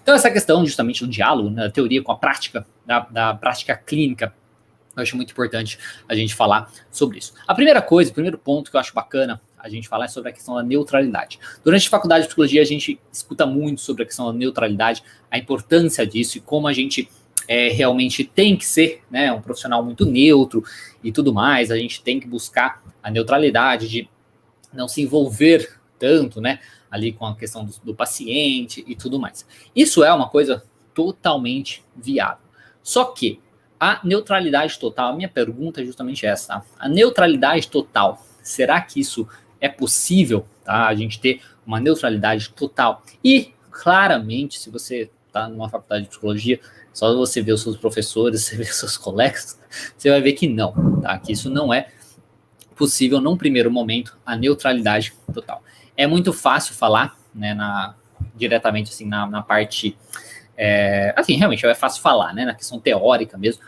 Então, essa questão justamente do diálogo, né, da teoria com a prática, da prática clínica, eu acho muito importante a gente falar sobre isso. A primeira coisa, o primeiro ponto que eu acho bacana a gente falar é sobre a questão da neutralidade. Durante a faculdade de psicologia, a gente escuta muito sobre a questão da neutralidade, a importância disso e como a gente realmente tem que ser, né, um profissional muito neutro e tudo mais. A gente tem que buscar a neutralidade de não se envolver tanto, né, ali com a questão do paciente e tudo mais. Isso é uma coisa totalmente viável. Só que a neutralidade total, a minha pergunta é justamente essa, tá? A neutralidade total, será que isso é possível, tá? A gente ter uma neutralidade total? E, claramente, se você está numa faculdade de psicologia, só você ver os seus professores, você ver os seus colegas, você vai ver que não, tá? Que isso não é possível, num primeiro momento, a neutralidade total. É muito fácil falar, né, diretamente assim, na parte... assim, realmente é fácil falar, né? Na questão teórica mesmo.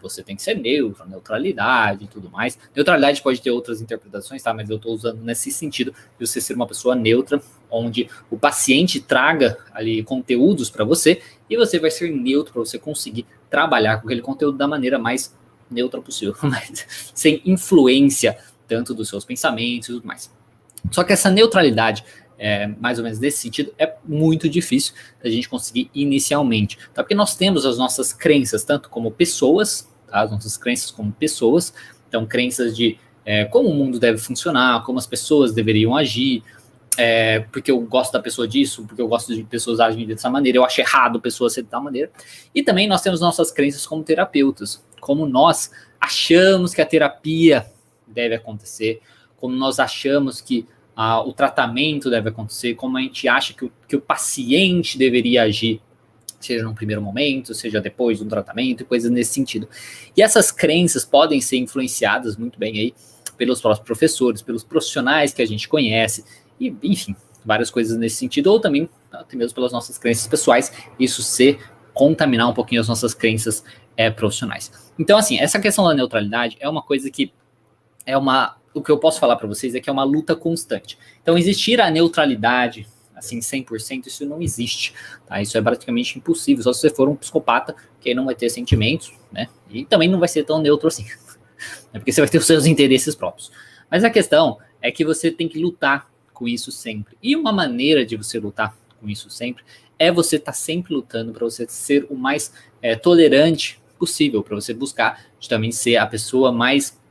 Você tem que ser neutro, neutralidade e tudo mais. Neutralidade pode ter outras interpretações, tá? Mas eu estou usando nesse sentido de você ser uma pessoa neutra, onde o paciente traga ali conteúdos para você e você vai ser neutro para você conseguir trabalhar com aquele conteúdo da maneira mais neutra possível, mas sem influência tanto dos seus pensamentos e tudo mais. Só que essa neutralidade, mais ou menos nesse sentido, é muito difícil da gente conseguir inicialmente, tá? Porque nós temos as nossas crenças, tanto como pessoas, tá? As nossas crenças como pessoas, então crenças de como o mundo deve funcionar, como as pessoas deveriam agir, porque eu gosto da pessoa disso, porque eu gosto de pessoas agirem dessa maneira, eu acho errado pessoas ser de tal maneira. E também nós temos nossas crenças como terapeutas, como nós achamos que a terapia deve acontecer, como nós achamos que o tratamento deve acontecer, como a gente acha que o paciente deveria agir, seja no primeiro momento, seja depois do tratamento e coisas nesse sentido. E essas crenças podem ser influenciadas muito bem aí pelos próprios professores, pelos profissionais que a gente conhece, e enfim, várias coisas nesse sentido, ou também até mesmo pelas nossas crenças pessoais, isso contaminar um pouquinho as nossas crenças profissionais. Então, assim, essa questão da neutralidade é uma coisa que o que eu posso falar para vocês é que é uma luta constante. Então, existir a neutralidade, assim, 100%, isso não existe, tá? Isso é praticamente impossível, só se você for um psicopata, que aí não vai ter sentimentos, né? E também não vai ser tão neutro assim, né? Porque você vai ter os seus interesses próprios. Mas a questão é que você tem que lutar com isso sempre. E uma maneira de você lutar com isso sempre é você estar sempre lutando para você ser o mais tolerante possível, para você buscar justamente ser a pessoa mais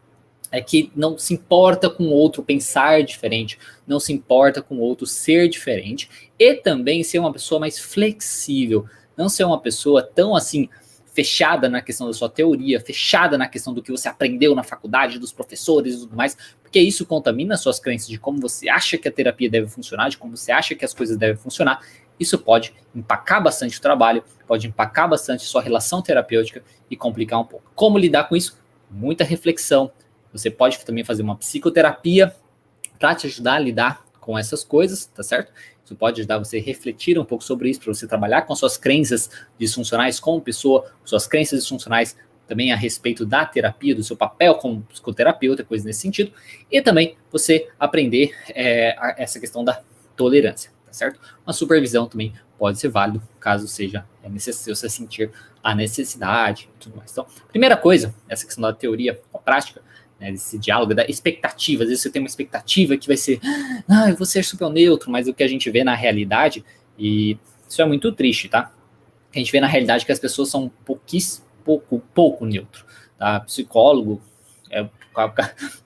que não se importa com o outro pensar diferente, não se importa com o outro ser diferente, e também ser uma pessoa mais flexível, não ser uma pessoa tão assim fechada na questão da sua teoria, fechada na questão do que você aprendeu na faculdade, dos professores e tudo mais, porque isso contamina suas crenças de como você acha que a terapia deve funcionar, de como você acha que as coisas devem funcionar. Isso pode empacar bastante o trabalho, pode empacar bastante sua relação terapêutica e complicar um pouco. Como lidar com isso? Muita reflexão. Você pode também fazer uma psicoterapia para te ajudar a lidar com essas coisas, tá certo? Isso pode ajudar você a refletir um pouco sobre isso, para você trabalhar com suas crenças disfuncionais como pessoa, suas crenças disfuncionais também a respeito da terapia, do seu papel como psicoterapeuta, coisa nesse sentido, e também você aprender essa questão da tolerância, tá certo? Uma supervisão também pode ser válido, caso seja necessário você sentir a necessidade e tudo mais. Então, primeira coisa, essa questão da teoria com a prática, né, desse diálogo, da expectativa. Às vezes você tem uma expectativa que vai ser, eu vou ser super neutro, mas o que a gente vê na realidade, e isso é muito triste, tá? A gente vê na realidade que as pessoas são pouco neutro, tá? Psicólogo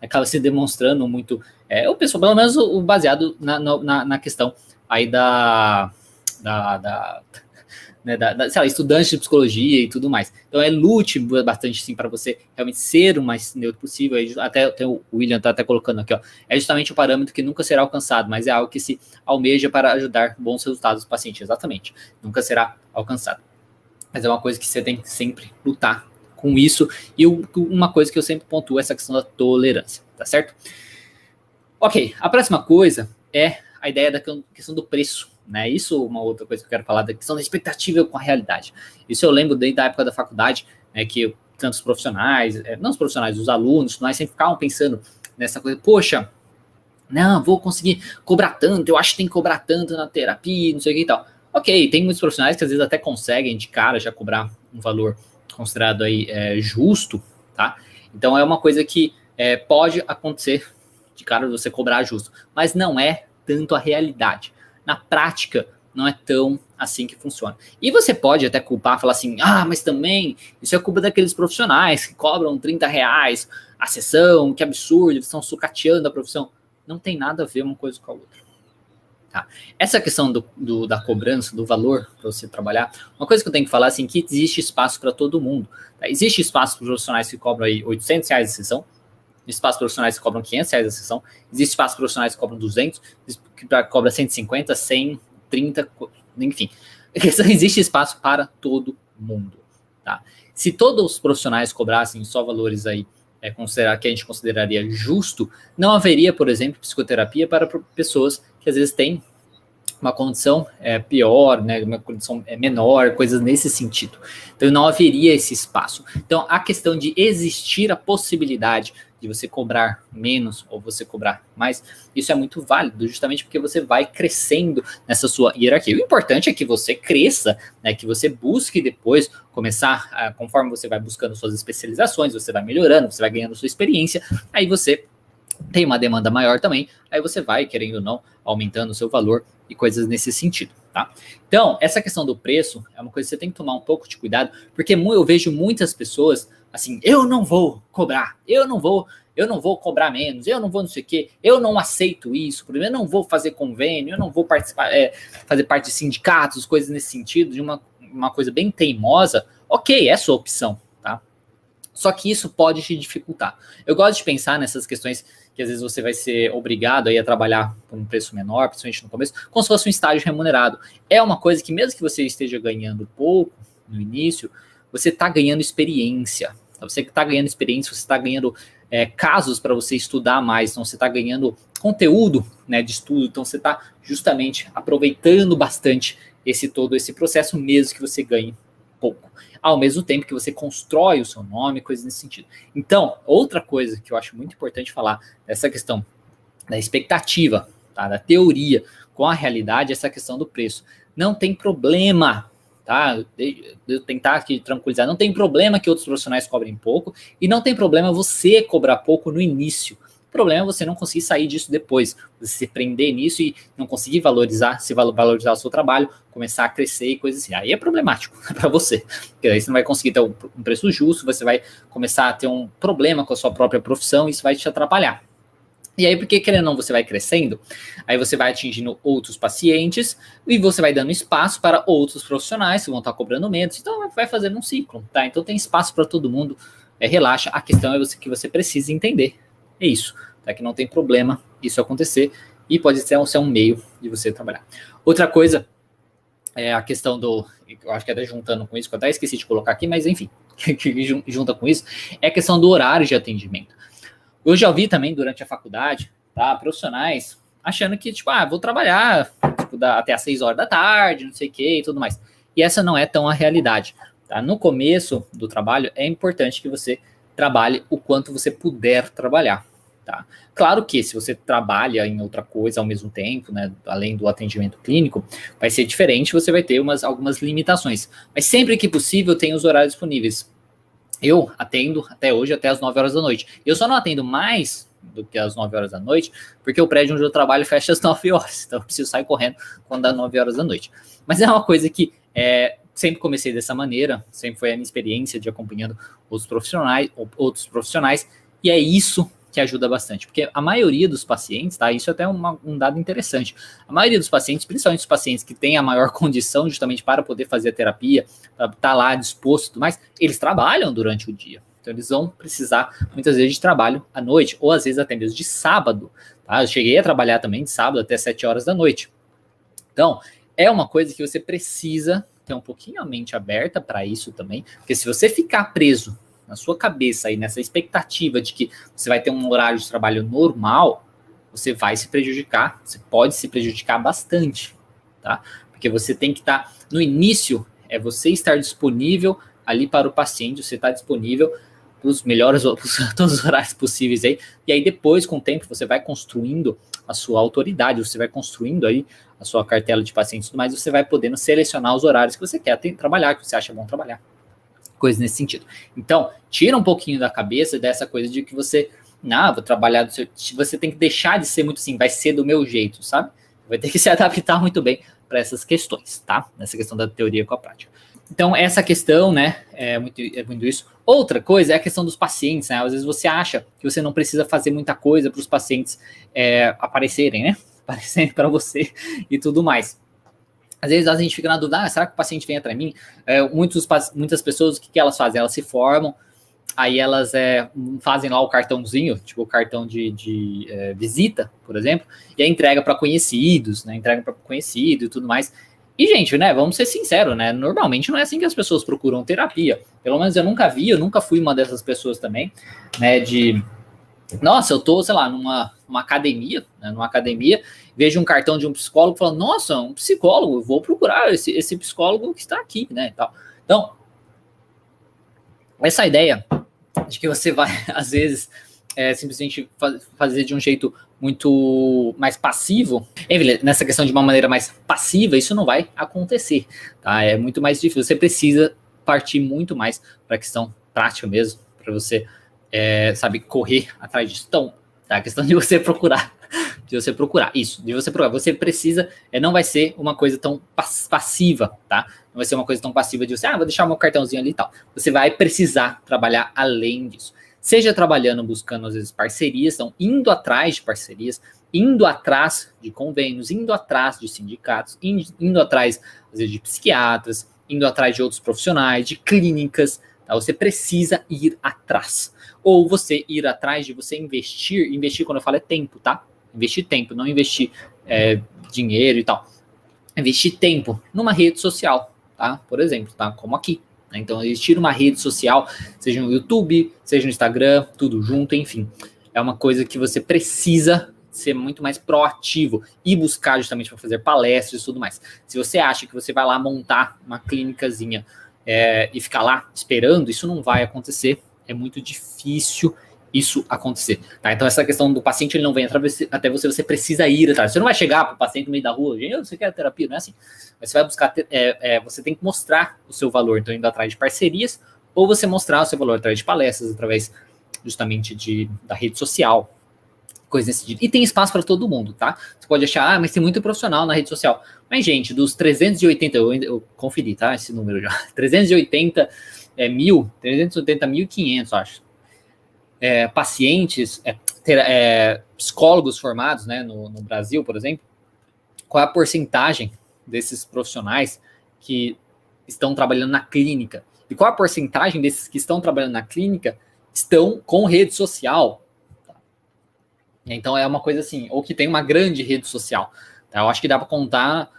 acaba se demonstrando muito, o pessoal, pelo menos o baseado na questão aí né, sei lá, estudante de psicologia e tudo mais. Então lute bastante sim para você realmente ser o mais neutro possível. Até o William está até colocando aqui, ó, é justamente o parâmetro que nunca será alcançado, mas é algo que se almeja para ajudar bons resultados do paciente. Exatamente, nunca será alcançado. Mas é uma coisa que você tem que sempre lutar com isso, e uma coisa que eu sempre pontuo é essa questão da tolerância, tá certo? Ok, a próxima coisa é a ideia da questão do preço, né? Isso é uma outra coisa que eu quero falar, da questão da expectativa com a realidade. Isso eu lembro desde a época da faculdade, né, que tantos profissionais, não os profissionais, os alunos, nós sempre ficavam pensando nessa coisa, poxa, não, vou conseguir cobrar tanto, eu acho que tem que cobrar tanto na terapia, não sei o que e tal. Ok, tem muitos profissionais que às vezes até conseguem de cara já cobrar um valor considerado aí justo, tá? Então é uma coisa que pode acontecer de cara você cobrar justo, mas não é tanto a realidade. Na prática, não é tão assim que funciona. E você pode até culpar, falar assim, mas também isso é culpa daqueles profissionais que cobram R$30 a sessão, que absurdo, eles estão sucateando a profissão. Não tem nada a ver uma coisa com a outra. Tá? Essa questão da cobrança, do valor para você trabalhar, uma coisa que eu tenho que falar assim, que existe espaço para todo mundo. Tá? Existe espaço para profissionais que cobram aí R$800 a sessão, existe espaço para profissionais que cobram R$500 a sessão, existe espaço para profissionais que cobram 200, que cobra 150, 100, 30, enfim. Existe espaço para todo mundo. Tá? Se todos os profissionais cobrassem só valores aí, que a gente consideraria justo, não haveria, por exemplo, psicoterapia para pessoas que às vezes têm uma condição pior, né, uma condição menor, coisas nesse sentido. Então não haveria esse espaço. Então a questão de existir a possibilidade de você cobrar menos ou você cobrar mais, isso é muito válido, justamente porque você vai crescendo nessa sua hierarquia. O importante é que você cresça, né, que você busque depois começar, conforme você vai buscando suas especializações, você vai melhorando, você vai ganhando sua experiência, aí você tem uma demanda maior também, aí você vai, querendo ou não, aumentando o seu valor e coisas nesse sentido, tá? Então, essa questão do preço é uma coisa que você tem que tomar um pouco de cuidado, porque eu vejo muitas pessoas assim, eu não vou cobrar, eu não vou cobrar menos, eu não vou não sei o quê, eu não aceito isso, eu não vou fazer convênio, eu não vou participar, fazer parte de sindicatos, coisas nesse sentido, de uma coisa bem teimosa. Ok, é sua opção, tá? Só que isso pode te dificultar. Eu gosto de pensar nessas questões que às vezes você vai ser obrigado aí a trabalhar por um preço menor, principalmente no começo, como se fosse um estágio remunerado. É uma coisa que mesmo que você esteja ganhando pouco no início, você está ganhando experiência. Você está ganhando experiência, você está ganhando casos para você estudar mais, então você está ganhando conteúdo, né, de estudo, então você está justamente aproveitando bastante esse processo, mesmo que você ganhe pouco, ao mesmo tempo que você constrói o seu nome, coisas nesse sentido. Então, outra coisa que eu acho muito importante falar, essa questão da expectativa, tá, da teoria com a realidade, essa questão do preço. Não tem problema, tá? Eu tentar aqui tranquilizar, não tem problema que outros profissionais cobrem pouco, e não tem problema você cobrar pouco no início. O problema é você não conseguir sair disso depois, você se prender nisso e não conseguir valorizar o seu trabalho, começar a crescer e coisas assim. Aí é problemático para você, porque aí você não vai conseguir ter um preço justo, você vai começar a ter um problema com a sua própria profissão, e isso vai te atrapalhar. E aí, porque querendo ou não, você vai crescendo, aí você vai atingindo outros pacientes e você vai dando espaço para outros profissionais que vão estar cobrando menos, então vai fazendo um ciclo, tá? Então tem espaço para todo mundo, relaxa, a questão é que você precisa entender, é isso, tá? Que não tem problema isso acontecer e pode ser um meio de você trabalhar. Outra coisa é a questão eu acho que até juntando com isso, que eu até esqueci de colocar aqui, mas enfim, que junta com isso, é a questão do horário de atendimento. Eu já ouvi também durante a faculdade, tá, profissionais achando que, vou trabalhar até às 6 horas da tarde, não sei o que e tudo mais. E essa não é tão a realidade, tá? No começo do trabalho, é importante que você trabalhe o quanto você puder trabalhar, tá? Claro que se você trabalha em outra coisa ao mesmo tempo, né, além do atendimento clínico, vai ser diferente, você vai ter algumas limitações. Mas sempre que possível, tem os horários disponíveis. Eu atendo até hoje, até as 9 horas da noite. Eu só não atendo mais do que as 9 horas da noite, porque o prédio onde eu trabalho fecha às 9 horas. Então eu preciso sair correndo quando dá 9 horas da noite. Mas é uma coisa que sempre comecei dessa maneira, sempre foi a minha experiência de acompanhando outros profissionais, e é isso que ajuda bastante. Porque a maioria dos pacientes, tá? Isso é até um dado interessante. A maioria dos pacientes, principalmente os pacientes que têm a maior condição justamente para poder fazer a terapia, para estar lá disposto e tudo mais, eles trabalham durante o dia. Então eles vão precisar, muitas vezes, de trabalho à noite, ou às vezes até mesmo de sábado. Tá? Eu cheguei a trabalhar também de sábado até 7 horas da noite. Então, é uma coisa que você precisa ter um pouquinho a mente aberta para isso também, porque se você ficar preso na sua cabeça aí, nessa expectativa de que você vai ter um horário de trabalho normal, você vai se prejudicar, você pode se prejudicar bastante, tá? Porque você tem que estar, no início, você estar disponível ali para o paciente, você está disponível os melhores, todos os horários possíveis aí, e aí depois, com o tempo, você vai construindo a sua autoridade, você vai construindo aí a sua cartela de pacientes e tudo mais, você vai podendo selecionar os horários que você quer trabalhar, que você acha bom trabalhar. Coisa nesse sentido. Então, tira um pouquinho da cabeça dessa coisa de que você, vou trabalhar do seu... Você tem que deixar de ser muito assim, vai ser do meu jeito, sabe? Vai ter que se adaptar muito bem para essas questões, tá? Nessa questão da teoria com a prática. Então, essa questão, né, é muito isso. Outra coisa é a questão dos pacientes, né? Às vezes você acha que você não precisa fazer muita coisa para os pacientes aparecerem, né? Aparecerem para você e tudo mais. Às vezes a gente fica na dúvida, será que o paciente vem atrás de mim? Muitas pessoas, o que elas fazem? Elas se formam, aí elas fazem lá o cartãozinho, tipo o cartão de visita, por exemplo, e aí entrega para conhecidos, né? Entrega para conhecido e tudo mais. E, gente, né, vamos ser sinceros, né? Normalmente não é assim que as pessoas procuram terapia. Pelo menos eu nunca fui uma dessas pessoas também, né? Nossa, eu tô, sei lá, numa academia, né, vejo um cartão de um psicólogo, falando, nossa, um psicólogo, eu vou procurar esse psicólogo que está aqui, né, e tal. Então, essa ideia de que você vai, às vezes, simplesmente fazer de um jeito muito mais passivo, nessa questão de uma maneira mais passiva, isso não vai acontecer, tá? É muito mais difícil, você precisa partir muito mais para a questão prática mesmo, para você sabe, correr atrás disso. Então, tá? A questão de você procurar, você precisa, não vai ser uma coisa tão passiva, tá? Não vai ser uma coisa tão passiva de você, vou deixar meu cartãozinho ali e tal. Você vai precisar trabalhar além disso. Seja trabalhando, buscando, às vezes, parcerias, então, indo atrás de parcerias, indo atrás de convênios, indo atrás de sindicatos, indo atrás, às vezes, de psiquiatras, indo atrás de outros profissionais, de clínicas, tá? Você precisa ir atrás. Ou você ir atrás de você investir quando eu falo é tempo, tá? Investir tempo, não investir dinheiro e tal. Investir tempo numa rede social, tá? Por exemplo, tá? Como aqui. Né? Então, investir numa rede social, seja no YouTube, seja no Instagram, tudo junto, enfim. É uma coisa que você precisa ser muito mais proativo e buscar justamente para fazer palestras e tudo mais. Se você acha que você vai lá montar uma clínicazinha e ficar lá esperando, isso não vai acontecer. É muito difícil isso acontecer, tá? Então, essa questão do paciente, ele não vem até você, você precisa ir atrás. Você não vai chegar para o paciente no meio da rua, você quer terapia, não é assim. Mas você vai buscar, você tem que mostrar o seu valor, então, indo atrás de parcerias, ou você mostrar o seu valor através de palestras, através justamente da rede social, coisa desse tipo. E tem espaço para todo mundo, tá? Você pode achar, mas tem muito profissional na rede social. Mas, gente, dos 380, eu conferi, tá? Esse número já. 380.500, acho. Pacientes, psicólogos formados, né, no Brasil, por exemplo, qual é a porcentagem desses profissionais que estão trabalhando na clínica? E qual a porcentagem desses que estão trabalhando na clínica estão com rede social? Tá? Então, é uma coisa assim, ou que tem uma grande rede social. Tá? Eu acho que dá para contar,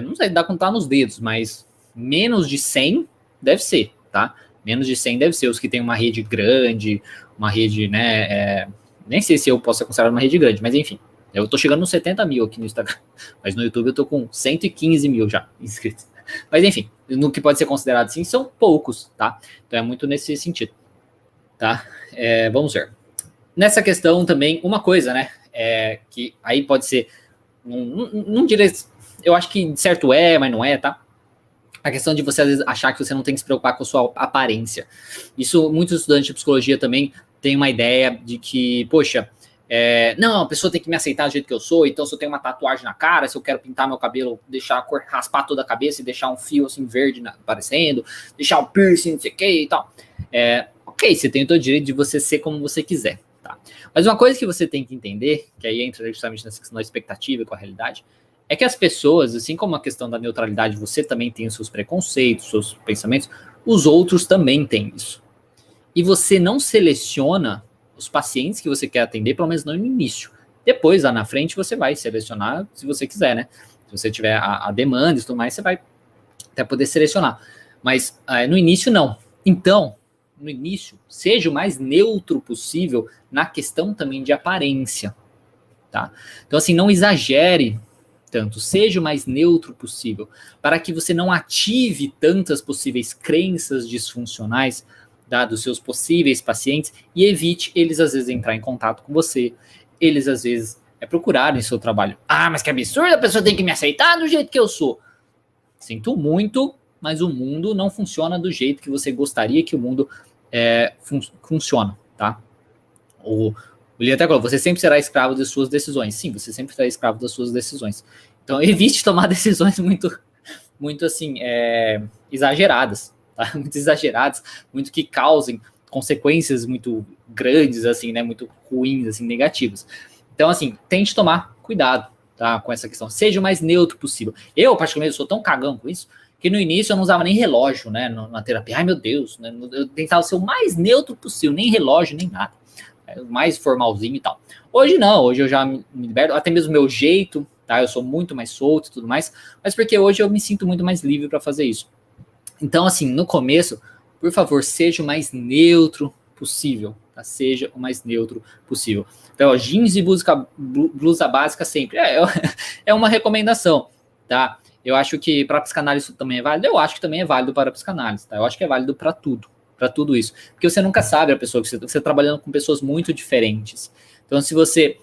não sei, dá para contar nos dedos, mas menos de 100 deve ser, tá? Menos de 100 deve ser os que têm uma rede grande, uma rede, né, nem sei se eu posso ser considerado uma rede grande, mas enfim, eu tô chegando nos 70 mil aqui no Instagram, mas no YouTube eu tô com 115 mil já inscritos. Mas enfim, no que pode ser considerado assim, são poucos, tá? Então é muito nesse sentido, tá? Vamos ver. Nessa questão também, uma coisa, né, que aí pode ser, não direi, eu acho que certo mas não é, tá? A questão de você, às vezes, achar que você não tem que se preocupar com a sua aparência. Isso, muitos estudantes de psicologia também têm uma ideia de que, poxa, não, a pessoa tem que me aceitar do jeito que eu sou, então se eu tenho uma tatuagem na cara, se eu quero pintar meu cabelo, deixar a cor, raspar toda a cabeça e deixar um fio assim verde aparecendo, deixar o piercing, não sei o que e tal. Ok, você tem o seu direito de você ser como você quiser, tá? Mas uma coisa que você tem que entender, que aí entra justamente nessa questão da expectativa com a realidade, é que as pessoas, assim como a questão da neutralidade, você também tem os seus preconceitos, seus pensamentos, os outros também têm isso. E você não seleciona os pacientes que você quer atender, pelo menos não no início. Depois, lá na frente, você vai selecionar se você quiser, né? Se você tiver a demanda e tudo mais, você vai até poder selecionar. Mas no início, não. Então, no início, seja o mais neutro possível na questão também de aparência, tá? Então, assim, não exagere tanto, seja o mais neutro possível, para que você não ative tantas possíveis crenças disfuncionais tá, dos seus possíveis pacientes e evite eles, às vezes, entrar em contato com você. Eles, às vezes, procurarem seu trabalho. Ah, mas que absurdo, a pessoa tem que me aceitar do jeito que eu sou. Sinto muito, mas o mundo não funciona do jeito que você gostaria que o mundo funciona, tá? O William até falou, você sempre será escravo de suas decisões. Sim, você sempre será escravo das suas decisões. Então, evite tomar decisões muito assim, exageradas, tá? Muito exageradas, muito que causem consequências muito grandes, assim, né? Muito ruins, assim, negativas. Então, assim, tente tomar cuidado, tá, com essa questão. Seja o mais neutro possível. Eu, particularmente, sou tão cagão com isso, que no início eu não usava nem relógio, né, na terapia. Ai, meu Deus, né, eu tentava ser o mais neutro possível, nem relógio, nem nada. Mais formalzinho e tal. Hoje não, hoje eu já me liberto, até mesmo meu jeito, tá, eu sou muito mais solto e tudo mais, mas porque hoje eu me sinto muito mais livre para fazer isso. Então, assim, no começo, por favor, seja o mais neutro possível, tá? Seja o mais neutro possível. Então, ó, jeans e blusa básica sempre. É uma recomendação, tá? Eu acho que para psicanálise isso também é válido. Eu acho que também é válido para psicanálise, tá? Eu acho que é válido para tudo isso. Porque você nunca sabe a pessoa que você está trabalhando com pessoas muito diferentes. Então, se você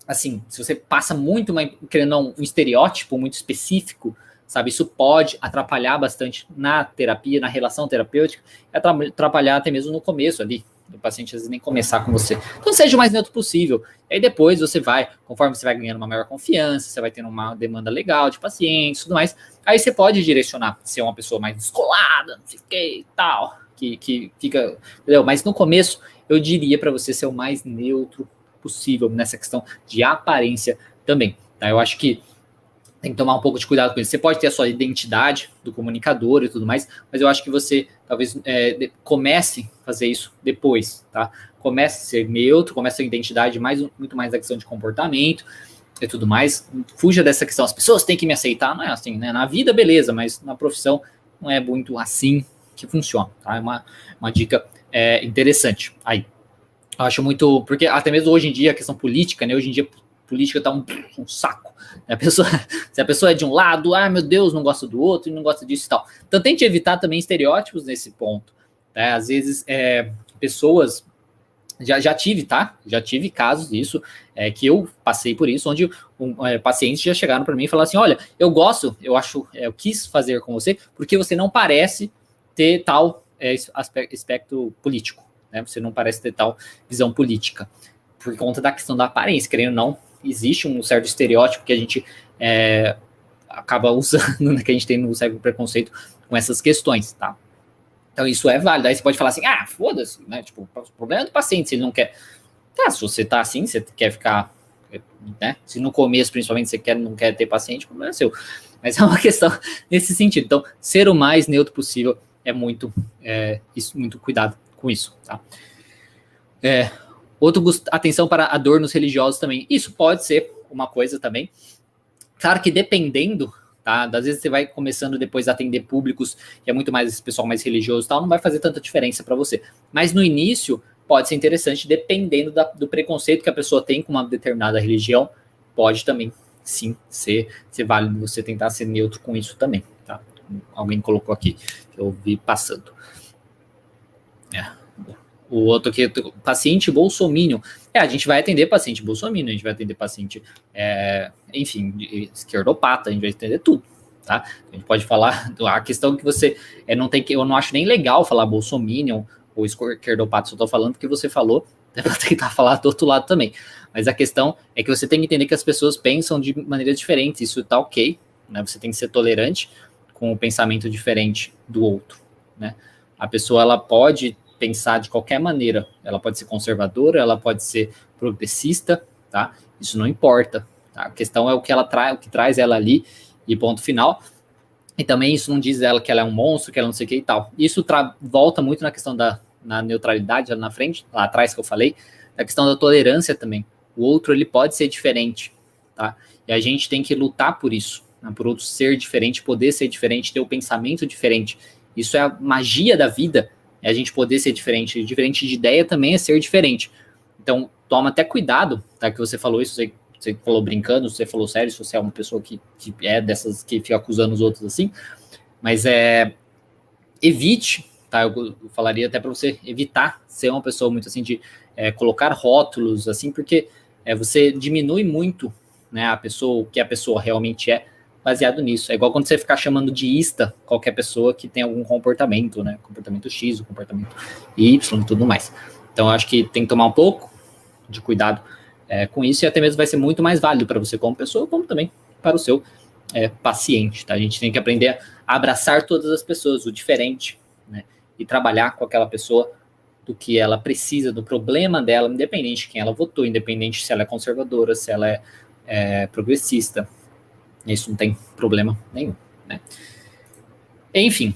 se você passa muito, querendo um estereótipo muito específico, sabe, isso pode atrapalhar bastante na terapia, na relação terapêutica, atrapalhar até mesmo no começo ali, do paciente às vezes nem começar com você. Então seja o mais neutro possível. E aí depois você vai, conforme você vai ganhando uma maior confiança, você vai tendo uma demanda legal de pacientes e tudo mais, aí você pode direcionar, ser uma pessoa mais descolada, não sei o que e tal, que fica, entendeu? Mas no começo, eu diria para você ser o mais neutro possível nessa questão de aparência também, tá? Eu acho que tem que tomar um pouco de cuidado com isso. Você pode ter a sua identidade do comunicador e tudo mais, mas eu acho que você talvez comece a fazer isso depois, tá? Comece a ser neutro, comece a ter identidade muito mais da questão de comportamento e tudo mais. Fuja dessa questão, as pessoas têm que me aceitar, não é assim, né? Na vida, beleza, mas na profissão não é muito assim que funciona, tá? É uma dica interessante aí. Eu acho muito, porque até mesmo hoje em dia, a questão política, né? Hoje em dia, política tá um saco. Se a pessoa é de um lado, meu Deus, não gosta do outro e não gosta disso e tal. Então tente evitar também estereótipos nesse ponto. Né? Às vezes, pessoas... Já tive, tá? Já tive casos disso, que eu passei por isso, onde pacientes já chegaram para mim e falaram assim, olha, eu quis fazer com você porque você não parece ter tal aspecto político. Né? Você não parece ter tal visão política. Por conta da questão da aparência, querendo ou não, existe um certo estereótipo que a gente acaba usando, né, que a gente tem no cego preconceito com essas questões, tá? Então isso é válido. Aí você pode falar assim, foda-se, né? Tipo, o problema é do paciente, se ele não quer. Tá, se você tá assim, você quer ficar, né? Se no começo, principalmente, você não quer ter paciente, o problema é seu. Mas é uma questão nesse sentido. Então, ser o mais neutro possível é muito cuidado com isso, tá? Atenção para a dor nos religiosos também. Isso pode ser uma coisa também. Claro que dependendo, tá? Às vezes você vai começando depois a atender públicos, que é muito mais esse pessoal mais religioso e tal, não vai fazer tanta diferença para você. Mas no início, pode ser interessante, dependendo do preconceito que a pessoa tem com uma determinada religião, pode também, sim, ser válido você tentar ser neutro com isso também, tá? Alguém colocou aqui, que eu vi passando. O outro aqui, paciente bolsominion. A gente vai atender paciente bolsominion, a gente vai atender paciente, enfim, esquerdopata, a gente vai atender tudo, tá? A gente pode falar, a questão que você não tem que, eu não acho nem legal falar bolsominion ou esquerdopata, só tô falando porque você falou, é pra tentar falar do outro lado também. Mas a questão é que você tem que entender que as pessoas pensam de maneira diferente, isso tá ok, né? Você tem que ser tolerante com o pensamento diferente do outro, né? A pessoa, ela pode pensar de qualquer maneira, ela pode ser conservadora, ela pode ser progressista, tá? Isso não importa, tá? A questão é o que ela traz, o que traz ela ali, e ponto final. E também isso não diz ela que ela é um monstro, que ela não sei o que e tal. Isso volta muito na questão na neutralidade, lá na frente, lá atrás que eu falei, na questão da tolerância também. O outro, ele pode ser diferente, tá? E a gente tem que lutar por isso, né? Por outro ser diferente, poder ser diferente, ter o pensamento diferente. Isso é a magia da vida, é a gente poder ser diferente. Diferente de ideia também é ser diferente. Então, toma até cuidado, tá? Que você falou isso, você falou brincando, você falou sério, se você é uma pessoa que é dessas que fica acusando os outros assim. Mas evite, tá? Eu falaria até para você evitar ser uma pessoa muito assim de colocar rótulos, assim, porque você diminui muito, né, a pessoa, o que a pessoa realmente é, baseado nisso. É igual quando você ficar chamando de ista qualquer pessoa que tem algum comportamento, né? Comportamento X, o comportamento Y e tudo mais. Então, eu acho que tem que tomar um pouco de cuidado com isso, e até mesmo vai ser muito mais válido para você como pessoa, como também para o seu paciente, tá? A gente tem que aprender a abraçar todas as pessoas, o diferente, né? E trabalhar com aquela pessoa do que ela precisa, do problema dela, independente de quem ela votou, independente se ela é conservadora, se ela é progressista. Isso não tem problema nenhum, né? Enfim,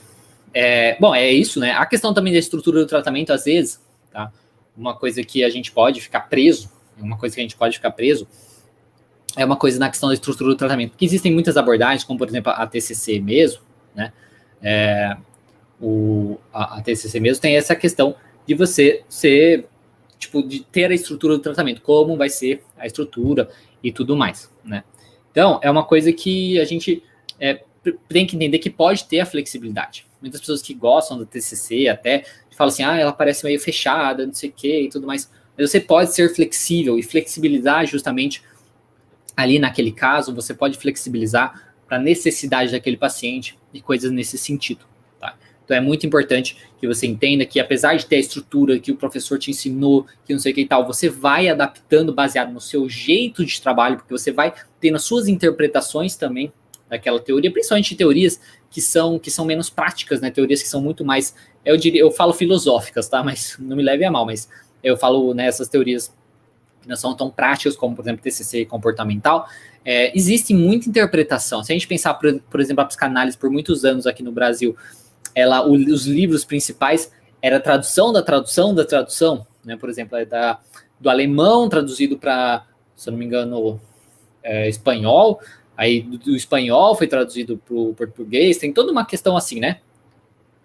bom, é isso, né? A questão também da estrutura do tratamento, às vezes, tá? Uma coisa que a gente pode ficar preso, é uma coisa na questão da estrutura do tratamento. Porque existem muitas abordagens, como, por exemplo, a TCC mesmo, né? A TCC mesmo tem essa questão de você de ter a estrutura do tratamento, como vai ser a estrutura e tudo mais, né? Então, é uma coisa que a gente tem que entender que pode ter a flexibilidade. Muitas pessoas que gostam da TCC até falam assim, ela parece meio fechada, não sei o que e tudo mais. Mas você pode ser flexível e flexibilizar justamente ali naquele caso, você pode flexibilizar para a necessidade daquele paciente e coisas nesse sentido, tá? Então é muito importante que você entenda que apesar de ter a estrutura que o professor te ensinou, que não sei o que e tal, você vai adaptando baseado no seu jeito de trabalho, porque você vai tendo as suas interpretações também daquela teoria, principalmente teorias que são menos práticas, né? Teorias que são muito mais, eu falo filosóficas, tá? Mas não me leve a mal, mas eu falo, né, essas teorias que não são tão práticas como, por exemplo, TCC comportamental, existe muita interpretação. Se a gente pensar, por exemplo, a psicanálise por muitos anos aqui no Brasil, os livros principais era a tradução da tradução da tradução, né? Por exemplo, do alemão traduzido para, se eu não me engano, espanhol, aí do espanhol foi traduzido para o português, tem toda uma questão assim, né?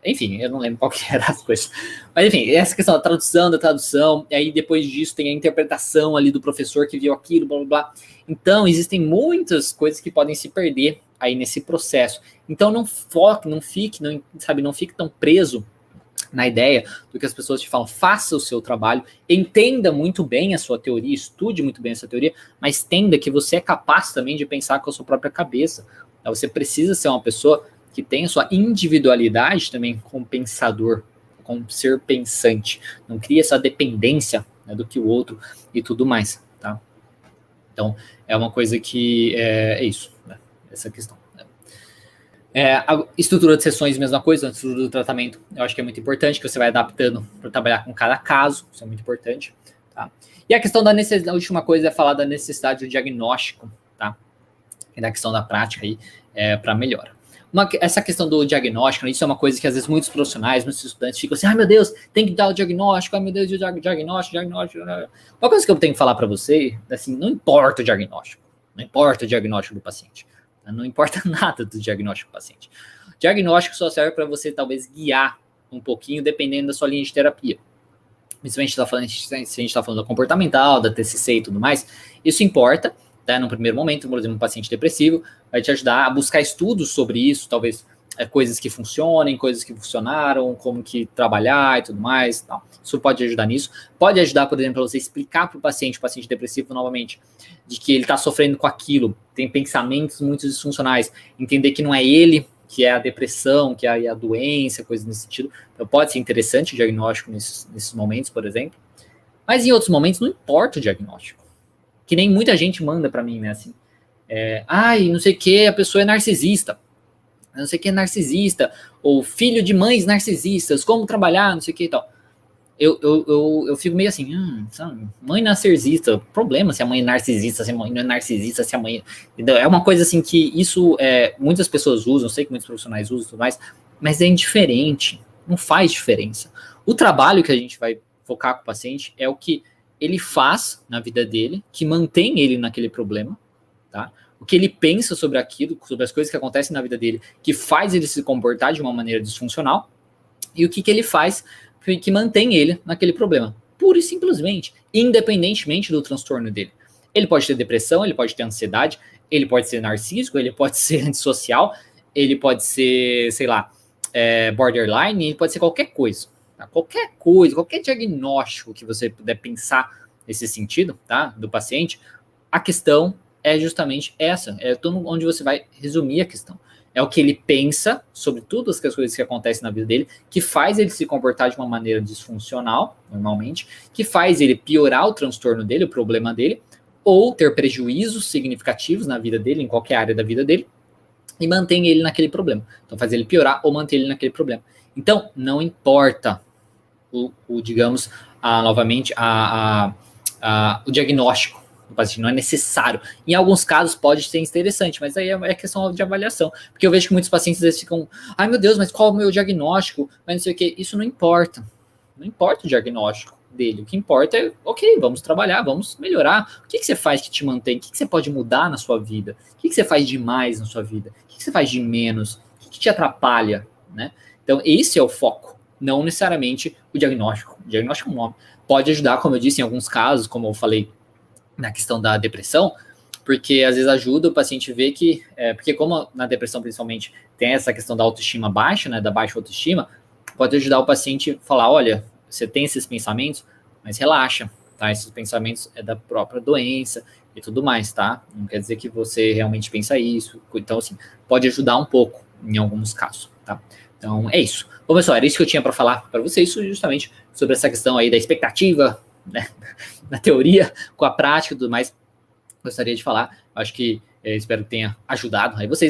Enfim, eu não lembro qual que era as coisas. Mas enfim, essa questão da tradução, e aí depois disso tem a interpretação ali do professor que viu aquilo, blá blá blá. Então, existem muitas coisas que podem se perder aí nesse processo. Então, não fique tão preso na ideia do que as pessoas te falam. Faça o seu trabalho, entenda muito bem a sua teoria, estude muito bem essa teoria, mas entenda que você é capaz também de pensar com a sua própria cabeça. Você precisa ser uma pessoa que tem a sua individualidade também como pensador, como ser pensante. Não cria essa dependência, né, do que o outro e tudo mais, tá? Então, é uma coisa que é isso, né? Essa questão. A estrutura de sessões, mesma coisa, a estrutura do tratamento, eu acho que é muito importante, que você vai adaptando para trabalhar com cada caso, isso é muito importante, tá? E a questão da necessidade, a última coisa é falar da necessidade do diagnóstico, tá? E da questão da prática aí, para melhora. Essa questão do diagnóstico, isso é uma coisa que às vezes muitos profissionais, muitos estudantes ficam assim, meu Deus, tem que dar o diagnóstico, meu Deus, diagnóstico. Uma coisa que eu tenho que falar para você, assim, não importa o diagnóstico do paciente, não importa nada do diagnóstico do paciente. O diagnóstico só serve para você talvez guiar um pouquinho, dependendo da sua linha de terapia. Principalmente se a gente está falando da comportamental, da TCC e tudo mais, isso importa, tá? No primeiro momento, por exemplo, um paciente depressivo vai te ajudar a buscar estudos sobre isso, talvez coisas que funcionem, coisas que funcionaram, como que trabalhar e tudo mais. Tal. Isso pode ajudar nisso. Pode ajudar, por exemplo, você explicar para o paciente depressivo, novamente, de que ele está sofrendo com aquilo, tem pensamentos muito disfuncionais, entender que não é ele que é a depressão, que é a doença, coisas nesse sentido. Então pode ser interessante o diagnóstico nesses momentos, por exemplo. Mas em outros momentos não importa o diagnóstico. Que nem muita gente manda para mim, né, assim, não sei o que, a pessoa é narcisista, não sei o que é narcisista, ou filho de mães narcisistas, como trabalhar, não sei o que e tal. Eu fico meio assim, sabe, mãe narcisista, problema se a mãe é narcisista, se a mãe não é narcisista, se a mãe... É uma coisa assim que isso, muitas pessoas usam, eu sei que muitos profissionais usam e tudo mais, mas é indiferente, não faz diferença. O trabalho que a gente vai focar com o paciente é o que ele faz na vida dele, que mantém ele naquele problema, tá? O que ele pensa sobre aquilo, sobre as coisas que acontecem na vida dele, que faz ele se comportar de uma maneira disfuncional, e o que ele faz que mantém ele naquele problema, pura e simplesmente, independentemente do transtorno dele. Ele pode ter depressão, ele pode ter ansiedade, ele pode ser narcísico, ele pode ser antissocial, ele pode ser, sei lá, borderline, ele pode ser qualquer coisa, tá? Qualquer coisa, qualquer diagnóstico que você puder pensar nesse sentido, tá? Do paciente, a questão é justamente essa, é onde você vai resumir a questão. É o que ele pensa sobre todas as coisas que acontecem na vida dele, que faz ele se comportar de uma maneira disfuncional, normalmente, que faz ele piorar o transtorno dele, o problema dele, ou ter prejuízos significativos na vida dele, em qualquer área da vida dele, e mantém ele naquele problema. Então, faz ele piorar ou manter ele naquele problema. Então, não importa digamos, novamente, o diagnóstico do paciente, não é necessário. Em alguns casos pode ser interessante, mas aí é questão de avaliação. Porque eu vejo que muitos pacientes às vezes ficam, ai meu Deus, mas qual é o meu diagnóstico? Mas não sei o que, isso não importa. Não importa o diagnóstico dele. O que importa é, ok, vamos trabalhar, vamos melhorar. O que você faz que te mantém? O que você pode mudar na sua vida? O que você faz de mais na sua vida? O que você faz de menos? O que te atrapalha? Né? Então, esse é o foco, não necessariamente o diagnóstico. O diagnóstico é um nome. Pode ajudar, como eu disse, em alguns casos, como eu falei na questão da depressão, porque às vezes ajuda o paciente a ver que, porque como na depressão principalmente tem essa questão da autoestima baixa, né, da baixa autoestima, pode ajudar o paciente a falar, olha, você tem esses pensamentos, mas relaxa, tá? Esses pensamentos é da própria doença e tudo mais, tá? Não quer dizer que você realmente pensa isso. Então, assim, pode ajudar um pouco em alguns casos, tá? Então, é isso. Bom, pessoal, era isso que eu tinha para falar para vocês, justamente sobre essa questão aí da expectativa, né, na teoria, com a prática e tudo mais. Gostaria de falar, acho que espero que tenha ajudado aí vocês.